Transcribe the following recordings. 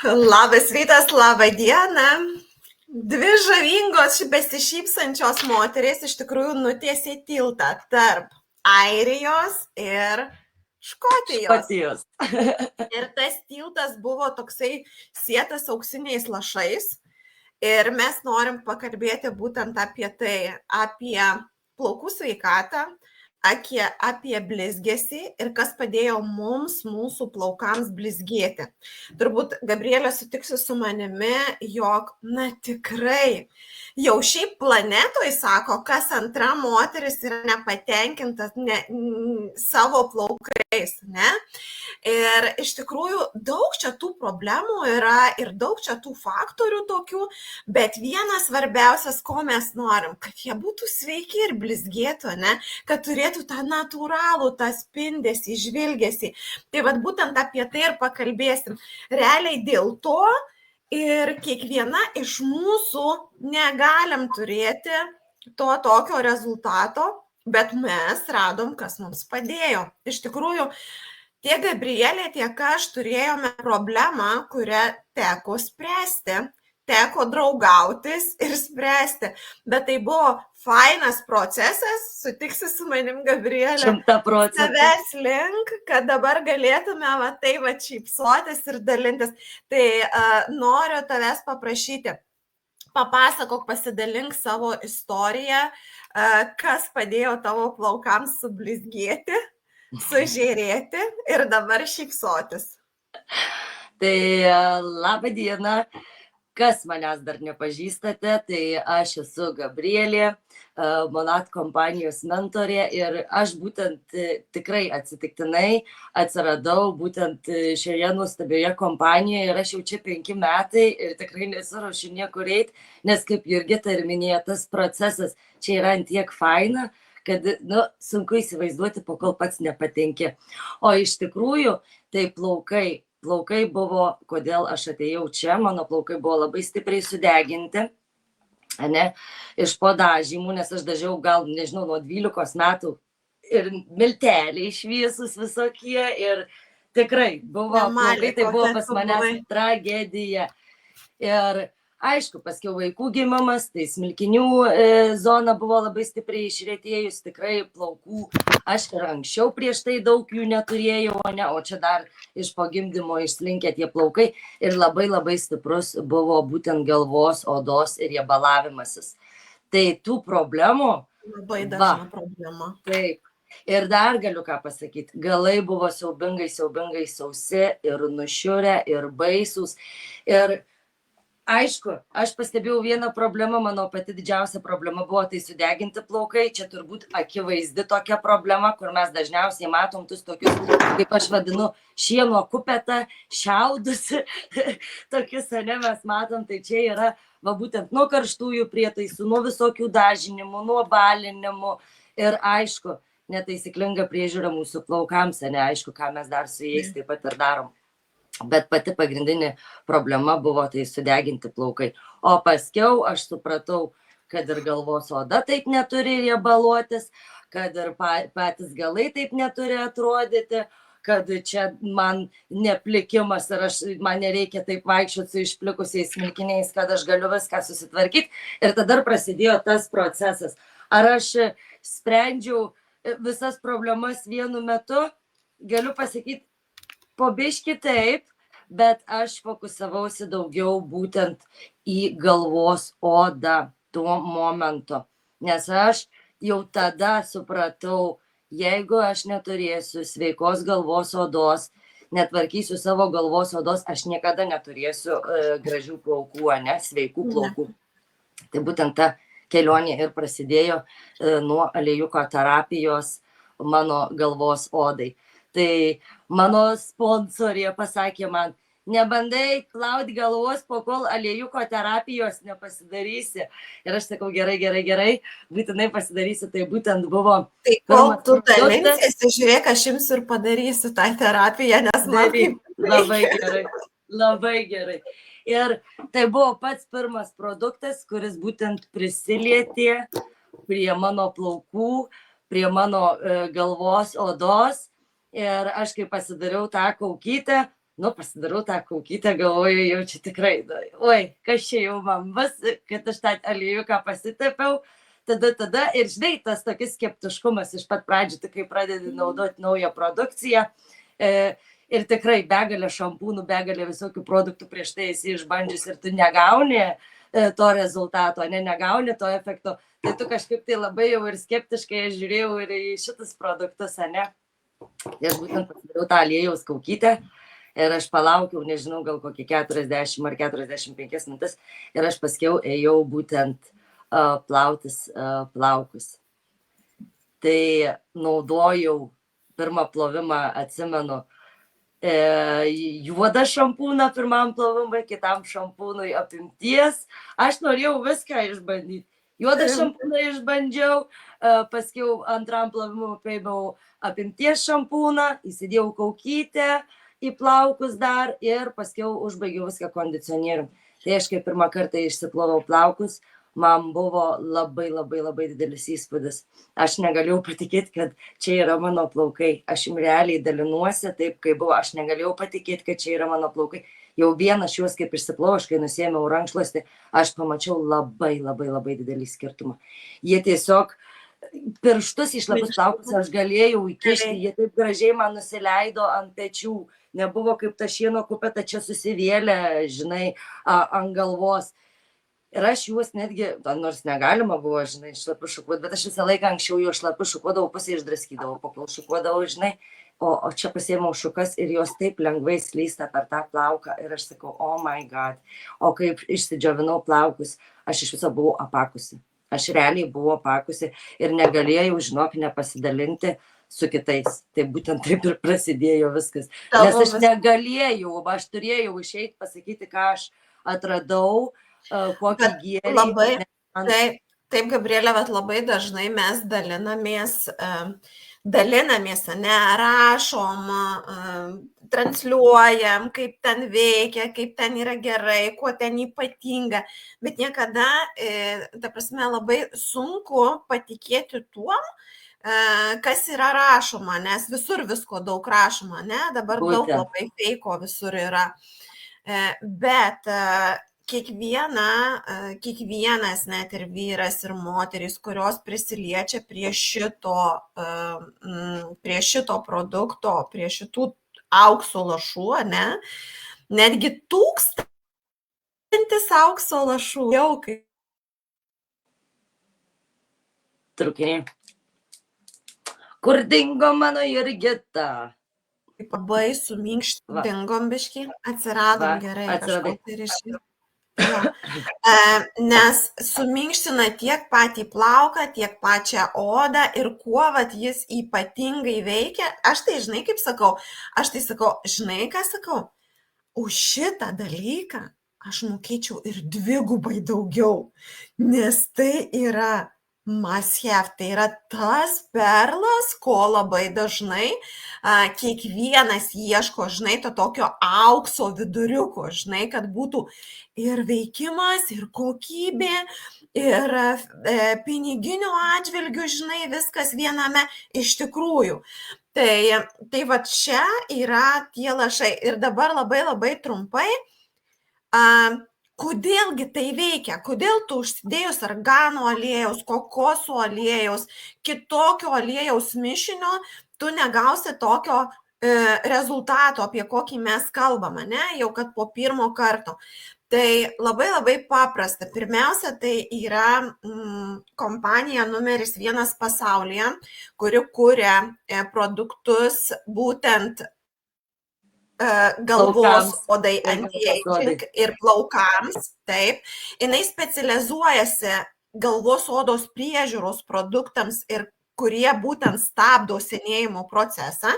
Labas rytas, laba diena. Dvi žavingos besišypsančios moterys iš tikrųjų nutiesė tiltą tarp Airijos ir Škotijos. Škotijos. Ir tas tiltas buvo toksai sietas auksiniais lašais. Ir mes norim pakalbėti būtent apie tai, apie plaukų sveikatą, apie blizgesį ir kas padėjo mums, mūsų plaukams blizgėti. Turbūt Gabrielė sutiksi su manimi, jog, tikrai, jau šiaip planetoje sako, kas antra moteris yra nepatenkintas savo plaukais, ne? Ir iš tikrųjų daug čia tų problemų yra ir daug čia tų faktorių tokių, bet vienas svarbiausias, ko mes norim, kad jie būtų sveiki ir blizgėtų, ne? Kad turėtų tą natūralų, tą spindesį, žvilgesį. Tai vat būtent apie tai ir pakalbėsim. Realiai dėl to ir kiekviena iš mūsų negalim turėti to tokio rezultato, bet mes radom, kas mums padėjo. Iš tikrųjų, tiek Gabrielė, tiek aš turėjome problemą, kurią teko spręsti. Teko draugautis ir spręsti, bet tai buvo fainas procesas, sutiksi su manim, Gabrielė, 100%. Savęs link, kad dabar galėtume šypsotis ir dalintis. Tai noriu tavęs paprašyti, papasakok, pasidalink savo istoriją, kas padėjo tavo plaukams sublizgėti, sužėrėti ir dabar šypsotis. Tai labą dieną. Kas manęs dar nepažįstate, tai aš esu Gabrielė, Monat kompanijos mentorė ir aš būtent tikrai atsitiktinai atsiradau būtent šioje nuostabioje kompanijoje ir aš jau čia 5 metai ir tikrai nesiruošiu niekur eiti, nes kaip Jurgita ir minėjo, tas procesas čia yra antiek faina, kad sunku įsivaizduoti, po kol pats nepatenki. O iš tikrųjų, tai plaukai buvo, kodėl aš atėjau čia, mano plaukai buvo labai stipriai sudeginti, ne, iš po dažymų, nes aš dažiau gal, nežinau, nuo 12 metų ir milteliai šviesus visokie ir tikrai buvo, plaukai tai buvo pas manęs tragedija. Ir aišku, paskiau vaikų gimimas, tai smilkinių zona buvo labai stipriai išretėjus, tikrai plaukų. Aš ir anksčiau prieš tai daug jų neturėjau, o čia dar iš po gimdymo išslinkę tie plaukai ir labai labai stiprus buvo būtent galvos, odos ir riebalavimasis. Tai tų problemų... Labai dažna problema. Taip. Ir dar galiu ką pasakyti, galai buvo siaubingai sausi ir nušiurę ir baisus. Ir aišku, aš pastebėjau vieną problemą, mano pati didžiausia problema buvo tai sudeginti plaukai, čia turbūt akivaizdi tokia problema, kur mes dažniausiai matom tus tokius, kaip aš vadinu, šieno kupetą, šiaudus, tokius, ne, mes matom, tai čia yra, būtent nuo karštųjų prietaisų, nuo visokių dažinimų, nuo balinimų ir aišku, netaisyklinga priežiūra mūsų plaukams, ne, aišku, ką mes dar su jais taip pat ir darom. Bet pati pagrindinė problema buvo tai sudeginti plaukai. O paskiau aš supratau, kad ir galvos oda taip neturi riebaluotis, kad ir patys galai taip neturi atrodyti, kad čia man neplikimas ir man nereikia taip vaikščioti su išplikusiais smilkiniais, kad aš galiu viską susitvarkyti. Ir tada prasidėjo tas procesas. Ar aš sprendžiau visas problemas vienu metu? Galiu pasakyti, po biškį taip, bet aš fokusavausi daugiau būtent į galvos odą tuo momentu. Nes aš jau tada supratau, jeigu aš neturėsiu sveikos galvos odos, netvarkysiu savo galvos odos, aš niekada neturėsiu gražių plaukų, ne, sveikų plaukų. Tai būtent ta kelionė ir prasidėjo nuo aliejuko terapijos mano galvos odai. Tai mano sponsorė pasakė man, nebandai plauti galvos, po kol aliejuko terapijos nepasidarysi. Ir aš sakau, gerai, būtinai pasidarysi, tai būtent buvo... Tai kol tu dalinsiesi, žiūrėk, aš jums ir padarysiu tą terapiją, nes man kaip... Labai gerai. Ir tai buvo pats pirmas produktas, kuris būtent prisilietė prie mano plaukų, prie mano galvos odos. Ir aš kai pasidariau tą kaukytę, Nu, pasidarau tą kaukytę, galvoju, jau čia tikrai, oi, kas čia jau man bus, kad aš tą aliejuką pasitepiau, tada ir žinai, tas tokis skeptiškumas iš pat pradžių, tai kai pradedi naudoti naują produkciją, ir tikrai begalė šampūnų, begalė visokių produktų prieš tai esi išbandžius ir tu negauni to rezultato, negauni to efekto, tai tu kažkaip tai labai jau ir skeptiškai žiūrėjau ir į šitus produktus, ne? Tai aš būtent pasidariau tą aliejaus kaukytę ir aš palaukiau, nežinau, gal kokį 40 ar 45 minutės ir aš paskiau ėjau būtent plautis plaukus. Tai naudojau pirmą plovimą, atsimenu, juodą šampūną pirmam plovimui, kitam šampūnui apimties. Aš norėjau viską išbandyti. Juodą šampūną išbandžiau, paskiau antram plovimui paėmiau apimties šampūną, įsidėjau kaukytę į plaukus dar ir paskiau užbaigiau viską kondicionierium. Tai aš kai pirmą kartą išsiplovau plaukus, man buvo labai didelis įspūdis. Aš negalėjau patikėti, kad čia yra mano plaukai. Aš jums realiai dalinuosi taip, kaip buvo. Aš negalėjau patikėti, kad čia yra mano plaukai. Jau vieną aš juos kaip išsiplovau, aš kai nusiėmiau rankšluostį, aš pamačiau labai didelį skirtumą. Jie tiesiog pirštus į šlapius plaukus aš galėjau įkišti, jie taip gražiai man nusileido ant pečių. Nebuvo kaip ta šieno kupeta čia susivėlė, žinai, ant galvos. Ir aš juos netgi, nors negalima buvo, žinai, šlapius šukuoti, bet aš visą laiką anksčiau jau šlapius šukuodavau, pusę išdraskydavau, pakol šukuodavau, žinai, o čia pasiėmiau šukas ir jos taip lengvai slysta per tą plauką ir aš sakau, oh my god, o kaip išsidžiovinau plaukus, aš iš viso buvau apakusi. Aš realiai buvau apakusi ir negalėjau, žinok, nepasidalinti su kitais. Tai būtent taip ir prasidėjo viskas. Nes aš negalėjau, aš turėjau išeiti pasakyti, ką aš atradau, kokį gėrį. Taip, Gabrielė, bet labai dažnai mes dalinamės, rašom, transliuojam, kaip ten veikia, kaip ten yra gerai, kuo ten ypatinga, bet niekada, ta prasme, labai sunku patikėti tuom, kas yra rašoma, nes visur visko daug rašoma, ne? Dabar daug labai feiko visur yra. Bet kiekvienas, net ir vyras ir moteris, kurios prisiliečia prie šito produkto, prie šitų aukso lašų, ne? Netgi 1000 aukso lašų jau kaip. Trukiniai. Kur dingo mano Jurgita? Labai suminkštingom biškį, atsiradom gerai. Nes suminkština tiek patį plauką, tiek pačią odą ir kuo jis ypatingai veikia. Aš tai žinai, kaip sakau, žinai, ką sakau, už šitą dalyką aš mokėčiau ir 2 daugiau, nes tai yra must have, tai yra tas perlas, ko labai dažnai kiekvienas ieško, žinai, to tokio aukso viduriuko, žinai, kad būtų ir veikimas, ir kokybė, ir piniginių atžvilgių, žinai, viskas viename iš tikrųjų. Tai va čia yra tie lašai. Ir dabar labai trumpai, kodėlgi tai veikia, kodėl tu užsidėjus argano aliejaus, kokosų aliejaus, kitokio aliejaus mišinio, tu negausi tokio rezultato, apie kokį mes kalbame, ne, jau kad po pirmo karto. Tai labai paprasta. Pirmiausia, tai yra kompanija numeris 1 pasaulyje, kuri kuria produktus būtent galvos odai, anti-aging ir plaukams, taip. Jinai specializuojasi galvos odos priežiūros produktams ir kurie būtent stabdo senėjimo procesą.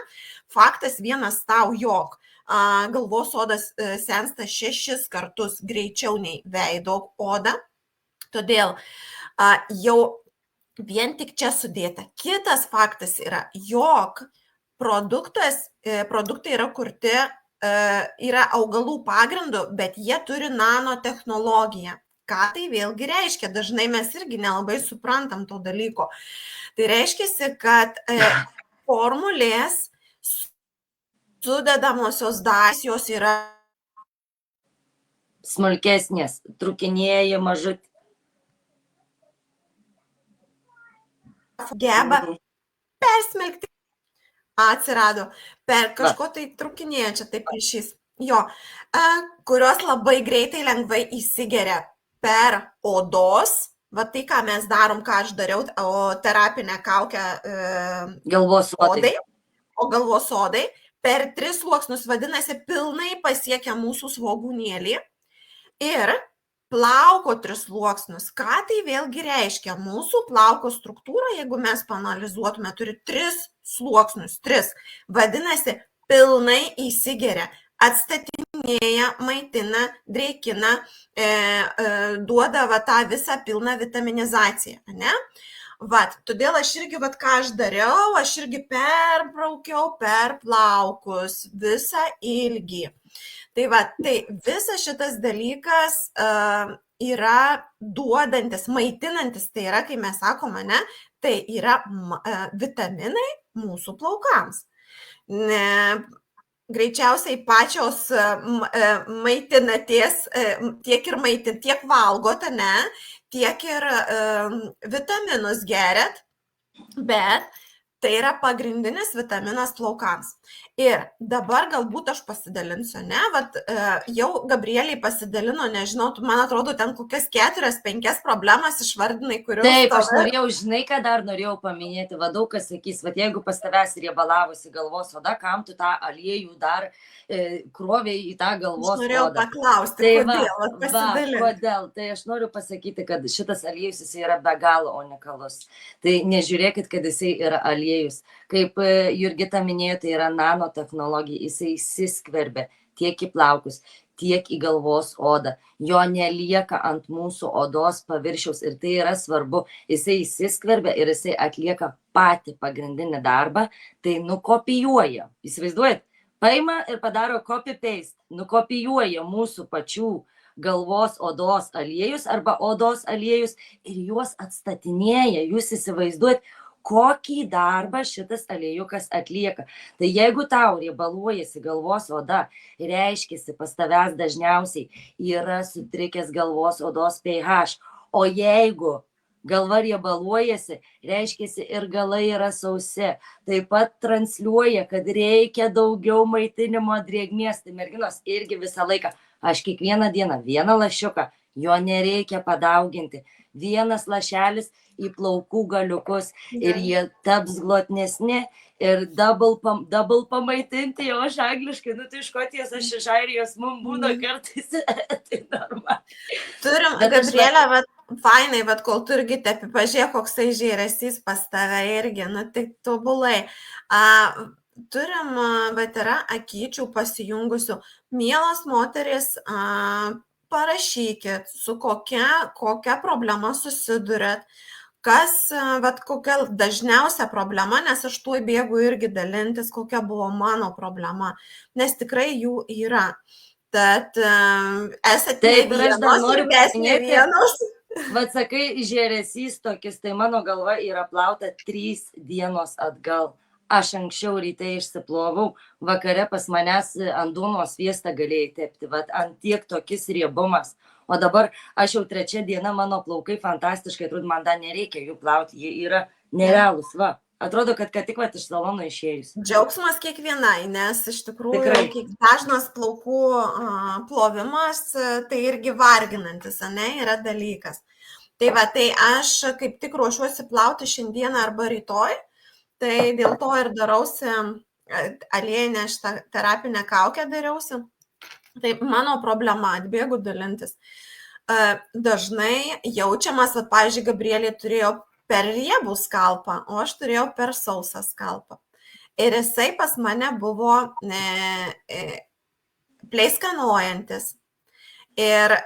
Faktas vienas tau, jog galvos odas sensta 6 kartus greičiau nei veido oda. Todėl jau vien tik čia sudėta. Kitas faktas yra, jog produktai yra kurti, yra augalų pagrindų, bet jie turi nanotechnologiją. Ką tai vėlgi reiškia? Dažnai mes irgi nelabai suprantam to dalyko. Tai reiškia, kad formulės sudedamosios dalys jos yra smulkesnės, trukinėja mažai. Geba persmelkti. Atsirado per kažko tai trukinėjančią, taip ryšys. Jo, kurios labai greitai lengvai įsigeria per odos, va tai, ką mes darom, ką aš dariau, terapinę kaukę galvos odai. O galvos odai per 3 sluoksnius, vadinasi, pilnai pasiekia mūsų svogūnėlį ir plauko 3 sluoksnius. Ką tai vėlgi reiškia? Mūsų plauko struktūra, jeigu mes paanalizuotume, turi 3 sluoksnius. 3. Vadinasi, pilnai įsigeria, atstatinėja, maitina, dreikina, duoda va tą visą pilną vitaminizaciją. Ne? Vat, todėl aš irgi, vat, ką aš dariau, aš irgi perbraukiau per plaukus visą ilgį. Tai va, tai visas šitas dalykas yra duodantis, maitinantis, tai yra, kai mes sakome, ne, tai yra vitaminai mūsų plaukams. Greičiausiai pačios maitinatės, tiek valgote, ne, tiek ir vitaminus geriat, bet tai yra pagrindinis vitaminas plaukams. Ir dabar galbūt aš pasidalinsiu, ne, vat, jau Gabrieliai pasidalino, nežinau, man atrodo, ten kokias 4-5 problemas išvardinai, kurios... Taip, aš norėjau, žinai, ką dar norėjau paminėti, va daug kas sakys, va jeigu pas tavęs riebalavosi galvos oda, kam tu tą aliejų dar krovė į tą galvos odą. Aš norėjau paklausti, tai kodėl, kodėl. Tai aš noriu pasakyti, kad šitas aliejus jisai yra be galo unikalus. Tai nežiūrėkit, kad jisai yra aliejus. Kaip Jurgita minėjo, tai yra nanotechnologija, jisai įsiskverbia tiek į plaukus, tiek į galvos odą. Jo nelieka ant mūsų odos paviršiaus ir tai yra svarbu. Jisai įsiskverbia ir jisai atlieka patį pagrindinį darbą, tai nukopijuoja. Įsivaizduojat? Paima ir padaro copy-paste, nukopijuoja mūsų pačių galvos odos aliejus arba odos aliejus ir juos atstatinėja. Jūs įsivaizduojat, kokį darbą šitas aliejukas atlieka. Tai jeigu tau riebaluojasi galvos oda, reiškiasi pas tavęs dažniausiai yra sutrikęs galvos odos pH, o jeigu galva riebaluojasi, reiškiasi ir galai yra sausi. Taip pat transliuoja, kad reikia daugiau maitinimo drėgmės. Tai merginos irgi visą laiką. Aš kiekvieną dieną vieną lašiuką, jo nereikia padauginti. Vienas lašelis į plaukų galiukus ir jie taps glotnesni ir double pamaitinti. Jau aš angliškai, tai iš Škotijos, aš iš Airijos, mums būna kartais tai normaliai. Turim, Gabrielė, fainai, kol tu irgi tepi, pažiūrėk, koksai žėresys pas tave irgi, tai tobulai. Turim, yra akyčių pasijungusių. Mielos moteris, parašykit, su kokia problema susiduriat, kokia dažniausia problema, nes aš tuoj bėgu irgi dalintis, kokia buvo mano problema, nes tikrai jų yra. Tad esate ne vienos. Vat sakai, žėresys tokis, tai mano galva yra plauta 3 dienos atgal. Aš anksčiau ryte išsiplovau, vakare pas manęs ant duonos sviestą galėjai tepti, ant tiek tokis riebumas. O dabar aš jau 3 diena, mano plaukai fantastiškai, atrodo, man dar nereikia jų plauti, jie yra nerealūs, Atrodo, kad tik iš salono išėjus. Džiaugsmas kiekvienai, nes iš tikrųjų dažnas plaukų plovimas, tai irgi varginantis, yra dalykas. Tai aš kaip tik ruošiuosi plauti šiandieną arba rytoj, tai dėl to ir darausi aliejinę šitą terapinę kaukę dariausi. Tai mano problema, atbėgu dalintis. Dažnai jaučiamas, pavyzdžiui, Gabrielė turėjo per riebų skalpą, o aš turėjau per sausą skalpą. Ir jisai pas mane buvo pleiskanojantis. Ir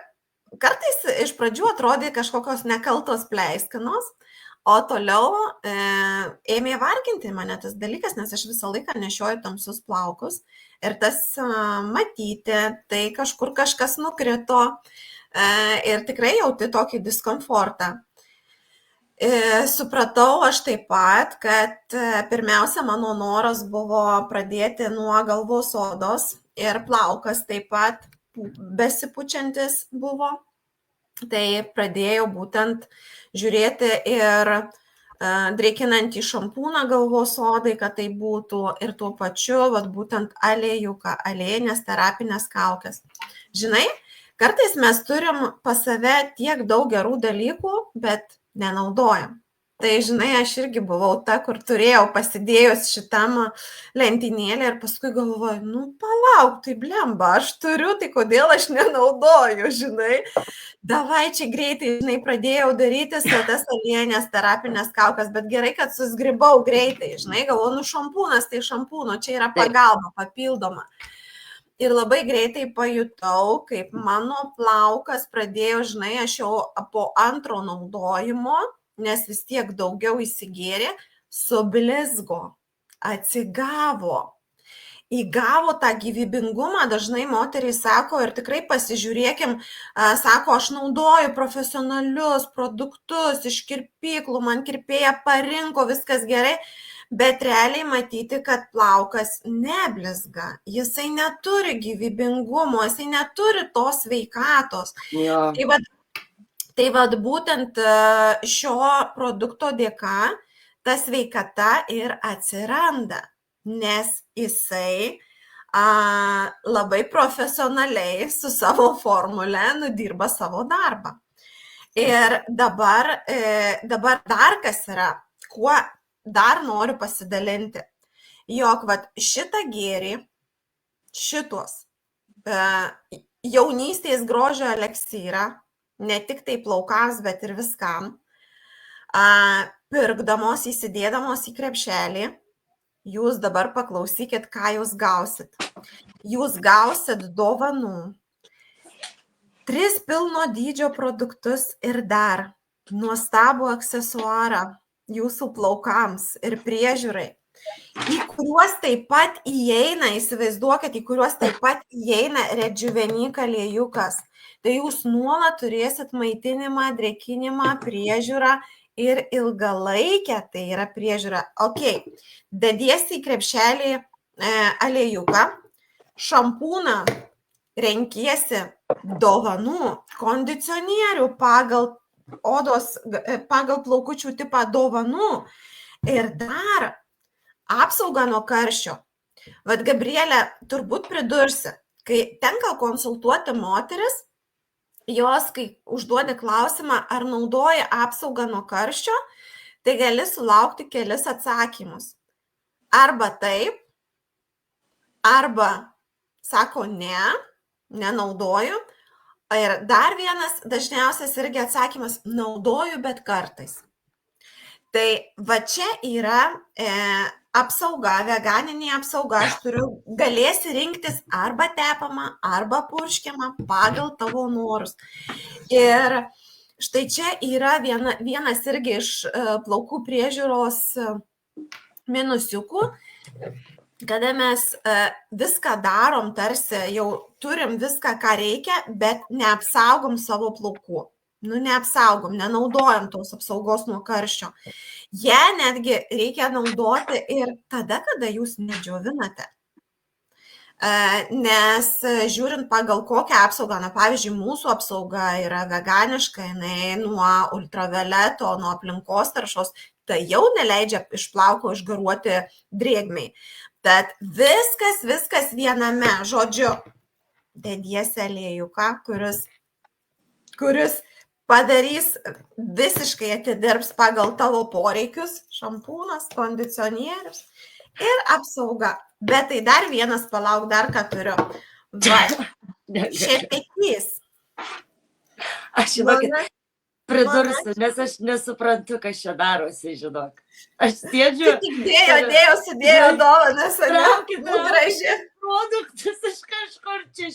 kartais iš pradžių atrodė kažkokios nekaltos pleiskanos, o toliau ėmė varginti mane tas dalykas, nes aš visą laiką nešioju tamsius plaukus. Ir tas matyti, tai kažkur kažkas nukrito ir tikrai jauti tokį diskomfortą. Supratau aš taip pat, kad pirmiausia mano noras buvo pradėti nuo galvos odos ir plaukas taip pat besipučiantis buvo. Tai pradėjau būtent žiūrėti ir drėkinantį šampūną galvos odai, kad tai būtų ir tuo pačiu, vat, būtent aliejuką, aliejinės terapinės kaukės. Žinai, kartais mes turim pas save tiek daug gerų dalykų, bet nenaudojam. Tai, žinai, aš irgi buvau ta, kur turėjau pasidėjus šitam lentynėlį ir paskui galvoju, nu palauk, tai blemba, aš turiu, tai kodėl aš nenaudoju, žinai. Davai čia greitai, žinai, pradėjau daryti tas aliejinės terapinės kaukės, bet gerai, kad susgribau greitai, žinai, galvoju, nu šampūnas, tai šampūno, čia yra pagalba, papildoma. Ir labai greitai pajutau, kaip mano plaukas pradėjo, žinai, aš jau po antro naudojimo, nes vis tiek daugiau įsigėrė, sublizgo, atsigavo, įgavo tą gyvybingumą, dažnai moteriai sako, ir tikrai pasižiūrėkim, sako, aš naudoju profesionalius produktus iš kirpyklų, man kirpėja parinko, viskas gerai, bet realiai matyti, kad plaukas neblizga, jisai neturi gyvybingumo, jisai neturi tos sveikatos. Jo. Tai vad būtent šio produkto dėka ta sveikata ir atsiranda, nes jisai labai profesionaliai su savo formule nudirba savo darbą. Ir dabar dar kas yra, kuo dar noriu pasidalinti, jog vat, šitą gėrį, šitos jaunystės grožio eliksyrą, ne tik tai plaukams, bet ir viskam, pirkdamos, įsidėdamos į krepšelį, jūs dabar paklausykit, ką jūs gausit. Jūs gausit dovanų, 3 pilno dydžio produktus ir dar nuostabų aksesuarą jūsų plaukams ir priežiūrai, į kuriuos taip pat įeina, įsivaizduokit, į kuriuos taip pat įeina Rejuvenik aliejukas. Tai jūs nuolat turėsit maitinimą, drėkinimą, priežiūrą ir ilgalaikę, tai yra priežiūra. Ok, dediesi į krepšelį aliejuką, šampūną renkiesi dovanų, kondicionierių pagal plaukučių tipą dovanų ir dar apsaugą nuo karščio. Vat Gabrielė turbūt pridursi, kai tenka konsultuoti moteris, jos, kai užduodi klausimą, ar naudoja apsaugą nuo karščio, tai gali sulaukti kelis atsakymus. Arba taip, arba sako ne, nenaudoju. Ir dar vienas dažniausias irgi atsakymas, naudoju, bet kartais. Tai va čia yra apsauga, veganinė apsauga, aš turiu, galėsi rinktis arba tepamą, arba purškiamą pagal tavo norus. Ir štai čia yra vienas irgi iš plaukų priežiūros minusiukų, kada mes viską darom, tarsi jau turim viską, ką reikia, bet neapsaugom savo plaukų. Neapsaugom, nenaudojam tos apsaugos nuo karščio. Ją netgi reikia naudoti ir tada, kada jūs nedžiovinate. Nes žiūrint pagal kokią apsaugą, pavyzdžiui, mūsų apsauga yra veganiška, jinai nuo ultravioleto, nuo aplinkos taršos, tai jau neleidžia iš plauko išgaruoti drėgmei. Tad viskas viename, žodžiu, dediesi aliejuką, kuris padarys, visiškai atidirbs pagal tavo poreikius, šampūnas, kondicionierius ir apsauga. Bet tai dar vienas, palauk, dar ką turiu. Šepetys. Aš žinokit, pridursiu, nes aš nesuprantu, kas čia darosi, žinok. Aš sėdžiu. Tik sudėjo dovanas, graži. Produktus iš kažkur čia,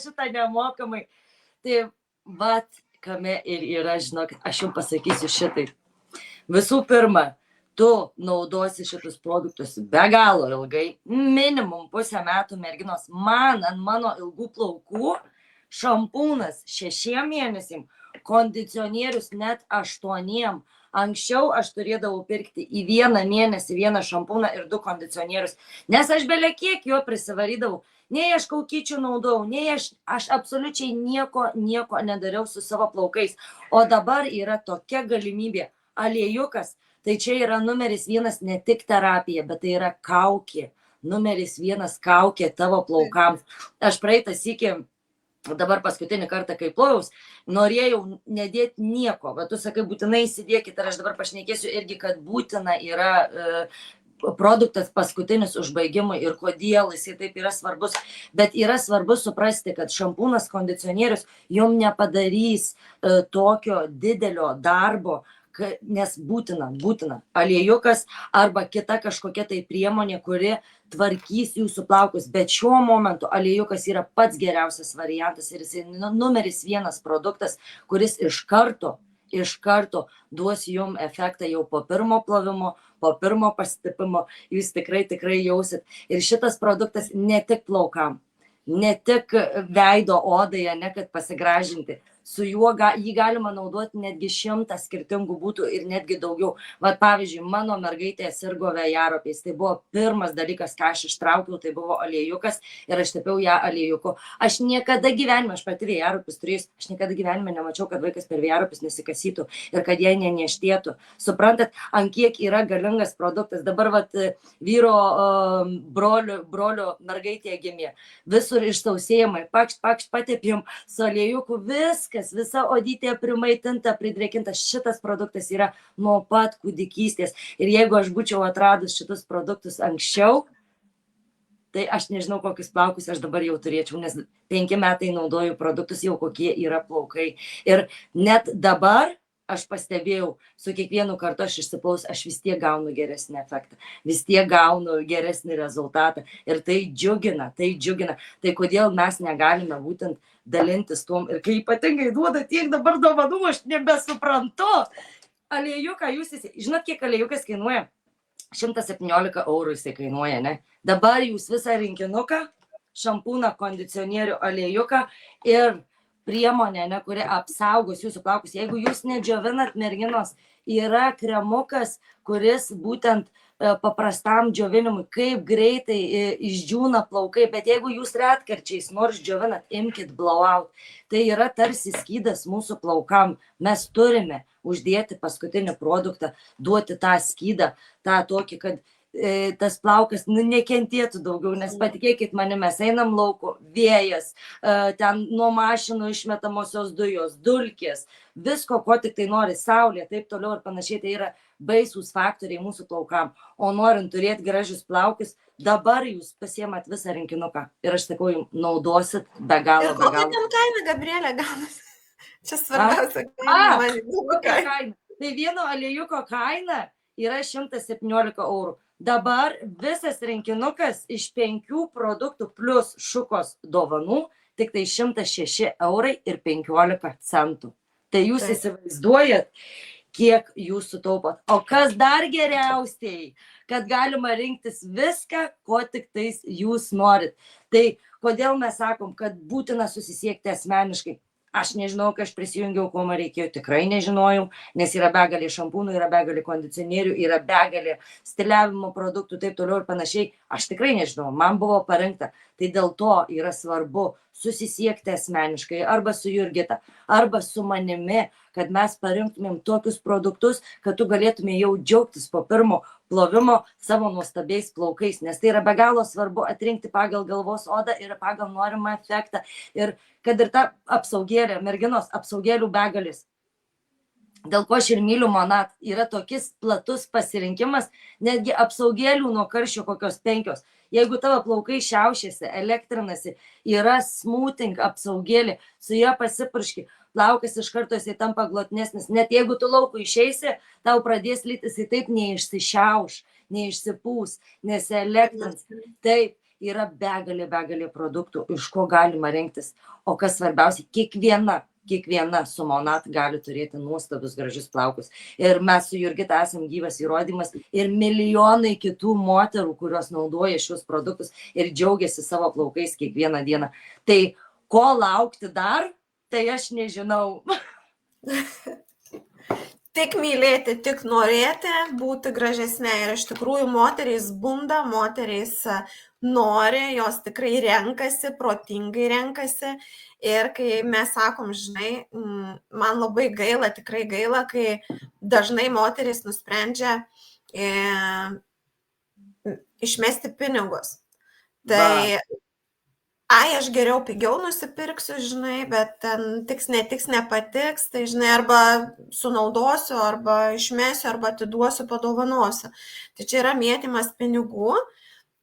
šitą nemokamai. Tai vat, kame ir yra, žinok, aš jums pasakysiu šitai. Visų pirma, tu naudosi šitus produktus be galo ilgai, minimum pusę metų, merginos, man ant mano ilgų plaukų šampūnas 6 mėnesiam, kondicionierius net 8, Anksčiau aš turėdavau pirkti į vieną mėnesį vieną šampūną ir 2 kondicionierius, nes aš belė kiek jo prisivarydavau. Nei aš kaukyčių naudojau, nei aš absoliučiai nieko nedariau su savo plaukais. O dabar yra tokia galimybė. Aliejukas, tai čia yra numeris 1 ne tik terapija, bet tai yra kaukė. Numeris 1 kaukė tavo plaukams. Aš praeitą sykį, dabar paskutinį kartą, kai plojaus, norėjau nedėti nieko. Bet tu sakai, būtinai įsidėkit, ir aš dabar pašnekėsiu irgi, kad būtina yra produktas paskutinis užbaigimui ir kodėl jisai taip yra svarbus. Bet yra svarbu suprasti, kad šampūnas, kondicionierius jom nepadarys tokio didelio darbo, nes būtina aliejukas arba kita kažkokia tai priemonė, kuri tvarkys jūsų plaukus. Bet šiuo momentu aliejukas yra pats geriausias variantas ir jisai numeris 1 produktas, kuris iš karto duos jum efektą jau po pirmo plovimo, po pirmo pasitepimo, jūs tikrai jausit. Ir šitas produktas ne tik plaukam, ne tik veido odai, ne kad pasigražinti. Su juo jį galima naudoti netgi 100 skirtingų būdų ir netgi daugiau. Vat pavyzdžiui, mano mergaitė sirgo vėjaropiais. Tai buvo pirmas dalykas, ką aš ištraukiau, tai buvo aliejukas ir aš tepiau ją aliejuku. Aš niekada gyvenime, aš pati vėjaropius turėjus, aš niekada gyvenime nemačiau, kad vaikas per vėjaropius nesikasytų ir kad jai nenieštėtų. Suprantat, ant kiek yra galingas produktas. Dabar vat vyro brolio mergaitė gimė. Visur išsausėjimai, pakšt, patepėm su aliejuku, visa odytė primaitinta, pridrėkinta. Šitas produktas yra nuo pat kūdikystės. Ir jeigu aš būčiau atradus šitus produktus anksčiau, tai aš nežinau, kokius plaukus aš dabar jau turėčiau, nes 5 metai naudoju produktus, jau kokie yra plaukai. Ir net dabar aš pastebėjau, su kiekvienu kartu aš išsiplaus, aš vis tiek gaunu geresnį efektą, vis tiek gaunu geresnį rezultatą. Ir tai džiugina. Tai kodėl mes negalime būtent dalintis tuom. Ir kai ypatingai duoda tiek dabar dovanų, aš nebesuprantu. Aliejuką jūs žinot, kiek aliejukas kainuoja? 117 eurų jisai kainuoja, ne? Dabar jūs visą rinkinuką, šampūną, kondicionierių, aliejuką ir priemonė, ne, kuri apsaugos jūsų plaukus. Jeigu jūs nedžiovinat, merginos, yra kremukas, kuris būtent paprastam džiovinimui, kaip greitai išdžiūna plaukai, bet jeigu jūs retkarčiais nors džiovinat, imkit blowout. Tai yra tarsi skydas mūsų plaukam. Mes turime uždėti paskutinį produktą, duoti tą skydą, tą tokį, kad tas plaukas nekentėtų daugiau, nes patikėkit mani, mes einam lauko, vėjas, ten nuo mašinų išmetamosios dujos, dulkės, visko, ko tik tai nori, saulė, taip toliau ir panašiai. Tai yra baisūs faktoriai mūsų plaukam. O norint turėti gražius plaukus, dabar jūs pasiemat visą rinkinuką ir aš sakau, jums naudosit be galo. Ir kokia ten kaina, Gabrielė, gaunasi? Čia svarbiausia kaina. Tai vieno aliejuko kaina yra 117 eurų. Dabar visas rinkinukas iš 5 produktų plus šukos dovanų tik tai 106 eurai ir 15 centų. Tai jūs įsivaizduojat, kiek jūs sutaupot. O kas dar geriausiai, kad galima rinktis viską, ko tik tais jūs norit. Tai kodėl mes sakom, kad būtina susisiekti asmeniškai? Aš nežinau, kai aš prisijungiau, ko man reikėjo, tikrai nežinojau, nes yra begalė šampūnų, yra begalė kondicionierių, yra begalė stiliavimo produktų, taip toliau ir panašiai. Aš tikrai nežinau, man buvo parinkta. Tai dėl to yra svarbu susisiekti asmeniškai arba su Jurgita, arba su manimi, kad mes parinktumėm tokius produktus, kad tu galėtumė jau džiaugtis po pirmo plovimo savo nuostabiais plaukais, nes tai yra be galo svarbu atrinkti pagal galvos odą ir pagal norimą efektą. Ir kad ir ta apsaugėlė, merginos, apsaugėlių begalis. Dėl ko aš ir myliu Monat, yra tokis platus pasirinkimas, netgi apsaugėlių nuo karščio kokios 5. Jeigu tavo plaukai šiaušiasi, elektrinasi, yra smoothing apsaugėlė, su ją pasipurški, plaukas iš karto jisai tampa glotnesnis. Net jeigu tu laukų išeisi, tau pradės lytis, jisai taip neišsišiauš, neišsipūs, nesielektrins. Taip, yra begalė produktų, iš ko galima rinktis. O kas svarbiausia, kiekviena su Monat gali turėti nuostabius gražius plaukus. Ir mes su Jurgita esam gyvas įrodymas ir milijonai kitų moterų, kurios naudoja šios produktus ir džiaugiasi savo plaukais kiekvieną dieną. Tai ko laukti dar, tai aš nežinau. Tik mylėti, tik norėti, būti gražesnė. Ir iš tikrųjų moterys bunda, moterys nori, jos tikrai renkasi, protingai renkasi. Ir kai mes sakom, žinai, man labai gaila, tikrai gaila, kai dažnai moterys nusprendžia išmesti pinigus. Tai aš geriau pigiau nusipirksiu, žinai, bet ten netiks, nepatiks, tai žinai, arba sunaudosiu, arba išmesiu, arba atiduosiu, padovanosiu. Tai čia yra mėtymas pinigų,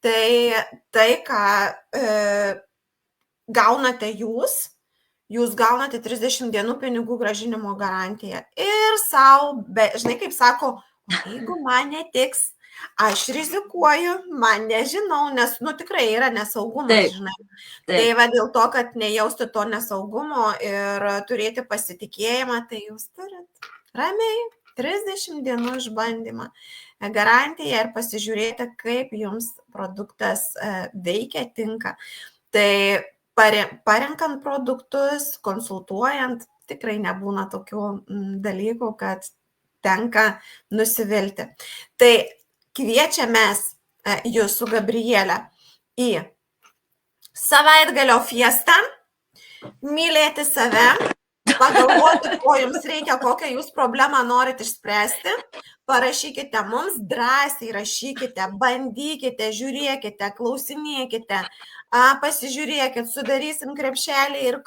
tai ką gaunate jūs gaunate 30 dienų pinigų grąžinimo garantiją. Ir savo, žinai, kaip sako, jeigu man netiks, aš rizikuoju, man nežinau, nes, tikrai yra nesaugumas, žinai. Tai va dėl to, kad nejausti to nesaugumo ir turėti pasitikėjimą, tai jūs turit ramiai 30 dienų išbandymą, garantiją ir pasižiūrėti, kaip jums produktas veikia, tinka. Tai parenkant produktus, konsultuojant, tikrai nebūna tokių dalykų, kad tenka nusivilti. Tai kviečiamės jūs su Gabriele į savaitgalio fiestą, mylėti save, pagalvoti, ko jums reikia, kokią jūs problemą norit išspręsti, parašykite mums, drąsiai rašykite, bandykite, žiūrėkite, klausinėkite, pasižiūrėkit, sudarysim krepšelį ir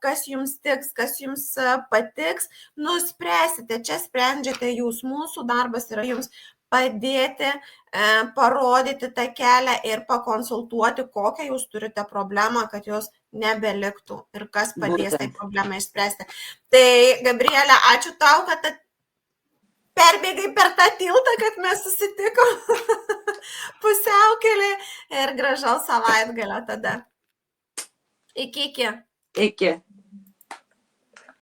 kas jums tiks, kas jums patiks, nuspręsite, čia sprendžiate jūs, mūsų darbas yra jums padėti, parodyti tą kelią ir pakonsultuoti, kokią jūs turite problemą, kad jos nebeliktų ir kas padės tai problemą išspręsti. Tai, Gabriele, ačiū tau, kad perbėgai per tą tiltą, kad mes susitikom pusiaukelį ir gražaus savaitgalio tada. Iki.